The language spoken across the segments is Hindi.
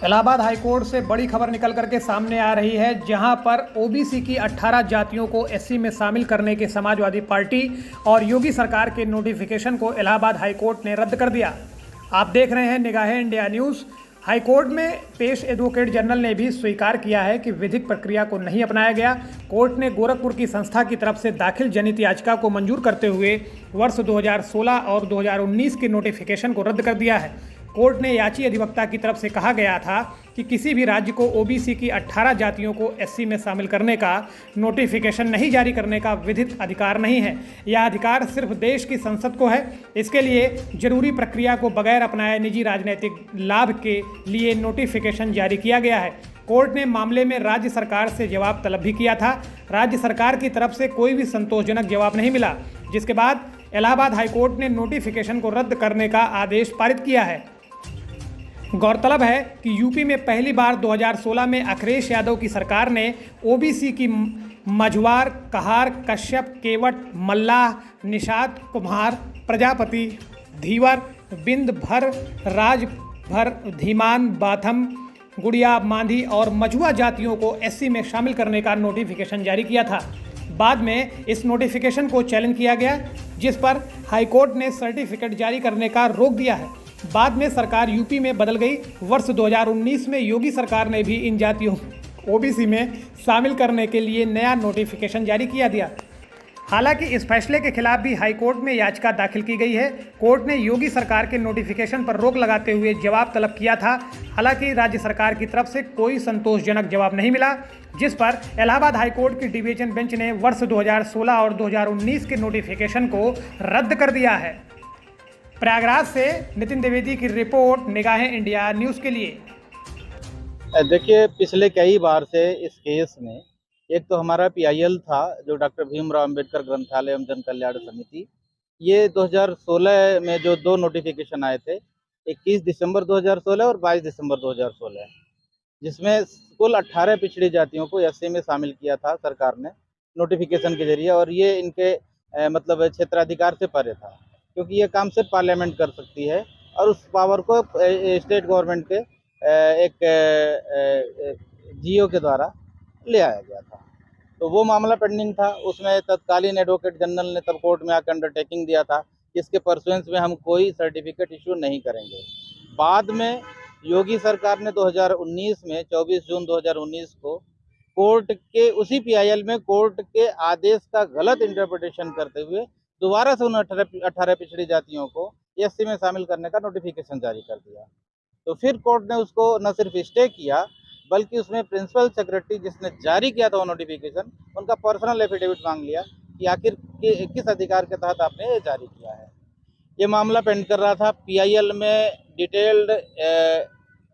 इलाहाबाद हाईकोर्ट से बड़ी खबर निकल करके सामने आ रही है, जहां पर ओबीसी की 18 जातियों को एससी में शामिल करने के समाजवादी पार्टी और योगी सरकार के नोटिफिकेशन को इलाहाबाद हाईकोर्ट ने रद्द कर दिया। आप देख रहे हैं निगाहें इंडिया न्यूज़। हाईकोर्ट में पेश एडवोकेट जनरल ने भी स्वीकार किया है कि विधिक प्रक्रिया को नहीं अपनाया गया। कोर्ट ने गोरखपुर की संस्था की तरफ से दाखिल जनहित याचिका को मंजूर करते हुए वर्ष 2016 और 2019 के नोटिफिकेशन को रद्द कर दिया है। कोर्ट ने याची अधिवक्ता की तरफ से कहा गया था कि किसी भी राज्य को ओबीसी की 18 जातियों को एससी में शामिल करने का नोटिफिकेशन नहीं जारी करने का विधिक अधिकार नहीं है। यह अधिकार सिर्फ देश की संसद को है। इसके लिए जरूरी प्रक्रिया को बगैर अपनाए निजी राजनीतिक लाभ के लिए नोटिफिकेशन जारी किया गया है। कोर्ट ने मामले में राज्य सरकार से जवाब तलब भी किया था। राज्य सरकार की तरफ से कोई भी संतोषजनक जवाब नहीं मिला, जिसके बाद इलाहाबाद हाईकोर्ट ने नोटिफिकेशन को रद्द करने का आदेश पारित किया है। गौरतलब है कि यूपी में पहली बार 2016 में अखिलेश यादव की सरकार ने ओबीसी की मझवार, कहार, कश्यप, केवट, मल्लाह, निषाद, कुम्हार, प्रजापति, धीवर, बिंद, भर, राजभर, धीमान, बाथम, गुड़िया, मांझी और मझुआ जातियों को एससी में शामिल करने का नोटिफिकेशन जारी किया था। बाद में इस नोटिफिकेशन को चैलेंज किया गया, जिस पर हाईकोर्ट ने सर्टिफिकेट जारी करने का रोक दिया है। बाद में सरकार यूपी में बदल गई। वर्ष 2019 में योगी सरकार ने भी इन जातियों ओबीसी में शामिल करने के लिए नया नोटिफिकेशन जारी किया दिया। हालांकि इस फैसले के खिलाफ भी हाईकोर्ट में याचिका दाखिल की गई है। कोर्ट ने योगी सरकार के नोटिफिकेशन पर रोक लगाते हुए जवाब तलब किया था। हालांकि राज्य सरकार की तरफ से कोई संतोषजनक जवाब नहीं मिला, जिस पर इलाहाबाद हाईकोर्ट की डिवीजन बेंच ने वर्ष 2016 और 2019 के नोटिफिकेशन को रद्द कर दिया है। प्रयागराज से नितिन द्विवेदी की रिपोर्ट, निगाहें इंडिया न्यूज़ के लिए। देखिए, पिछले कई बार से इस केस में एक तो हमारा पीआईएल था, जो डॉक्टर भीमराव अंबेडकर ग्रंथालय एवं जन कल्याण समिति, ये 2016 में जो दो नोटिफिकेशन आए थे, 21 दिसंबर 2016 और 22 दिसंबर 2016, जिसमें कुल 18 पिछड़ी जातियों को एससी में शामिल किया था सरकार ने नोटिफिकेशन के जरिए। और ये इनके मतलब क्षेत्राधिकार से परे था, क्योंकि ये काम सिर्फ पार्लियामेंट कर सकती है और उस पावर को स्टेट गवर्नमेंट के एक जीओ के द्वारा ले आया गया था। तो वो मामला पेंडिंग था। उसमें तत्कालीन एडवोकेट जनरल ने तब कोर्ट में आकर अंडरटेकिंग दिया था कि इसके परसुएंस में हम कोई सर्टिफिकेट इशू नहीं करेंगे। बाद में योगी सरकार ने 2019 में 24 जून 2019 को कोर्ट के उसी पीआईएल में कोर्ट के आदेश का गलत इंटरप्रिटेशन करते हुए दोबारा से उन 18 पिछड़ी जातियों को एससी में शामिल करने का नोटिफिकेशन जारी कर दिया। तो फिर कोर्ट ने उसको न सिर्फ स्टे किया, बल्कि उसमें प्रिंसिपल सेक्रेटरी जिसने जारी किया था वो नोटिफिकेशन, उनका पर्सनल एफिडेविट मांग लिया कि आखिर किस अधिकार के तहत आपने ये जारी किया है। ये मामला पेंड कर रहा था। पीआईएल में डिटेल्ड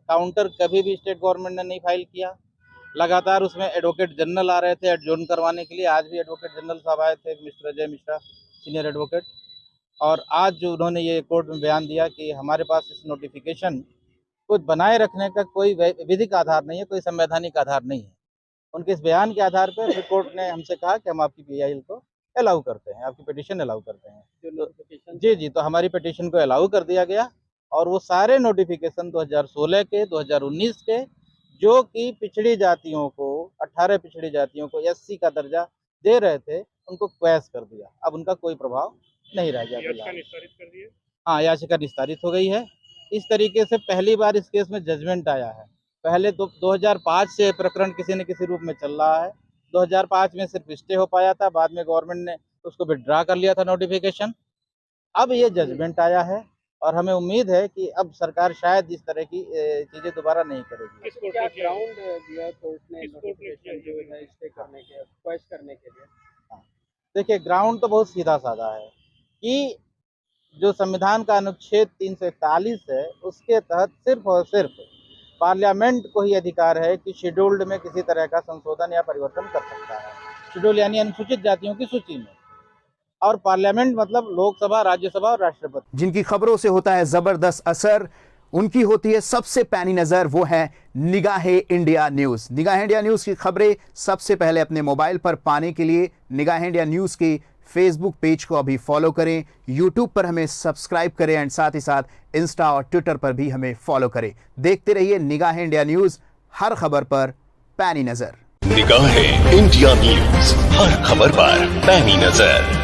काउंटर कभी भी स्टेट गवर्नमेंट ने नहीं फाइल किया। लगातार उसमें एडवोकेट जनरल आ रहे थे एडजॉर्न करवाने के लिए। आज भी एडवोकेट जनरल साहब आए थे, mister Ajay Mishra, senior advocate, और आज जो उन्होंने ये कोर्ट में बयान दिया कि हमारे पास इस नोटिफिकेशन को बनाए रखने का कोई विधिक आधार नहीं है, कोई संवैधानिक आधार नहीं है। उनके इस बयान के आधार पर फिर कोर्ट ने हमसे कहा कि हम आपकी पीआईएल को अलाउ करते हैं, आपकी पिटीशन अलाउ करते हैं। जी, तो हमारी पिटीशन को अलाउ कर दिया गया। और वो सारे नोटिफिकेशन 2016 के, 2019 के, जो कि पिछड़ी जातियों को, 18 पिछड़ी जातियों को एससी का दर्जा दे रहे थे, उनको क्वैश कर दिया। अब उनका कोई प्रभाव नहीं रह गया। हाँ, याचिका निस्तारित हो गई है। इस तरीके से पहली बार इस केस में जजमेंट आया है। पहले 2005 से प्रकरण किसी न किसी रूप में चल रहा है। 2005 में सिर्फ स्टे हो पाया था, बाद में गवर्नमेंट ने उसको विड्रा कर लिया था नोटिफिकेशन। अब ये जजमेंट आया है और हमें उम्मीद है कि अब सरकार शायद इस तरह की चीजें दोबारा नहीं करेगी। क्या ग्राउंड दिया कोर्ट ने नोटिफिकेशन जो है स्टे करने के, क्वेश करने के लिए? देखिए, ग्राउंड तो बहुत सीधा साधा है कि जो संविधान का अनुच्छेद 341 है, उसके तहत सिर्फ और सिर्फ पार्लियामेंट को ही अधिकार है कि शेड्यूल्ड में किसी तरह का संशोधन या परिवर्तन कर सकता है। शेड्यूल यानी अनुसूचित जातियों की सूची में। और पार्लियामेंट मतलब लोकसभा, राज्यसभा और राष्ट्रपति। जिनकी खबरों से होता है जबरदस्त असर, उनकी होती है सबसे पैनी नजर, वो है निगाहें इंडिया न्यूज़। निगाहें इंडिया न्यूज़ की खबरें सबसे पहले अपने मोबाइल पर पाने के लिए निगाहें इंडिया न्यूज़ की फेसबुक पेज को अभी फॉलो करें, यूट्यूब पर हमें सब्सक्राइब करें एंड साथ ही साथ इंस्टा और ट्विटर पर भी हमें फॉलो करें। देखते रहिए निगाहें इंडिया न्यूज, हर खबर पर पैनी नजर। निगाहें इंडिया न्यूज, हर खबर पर पैनी नजर।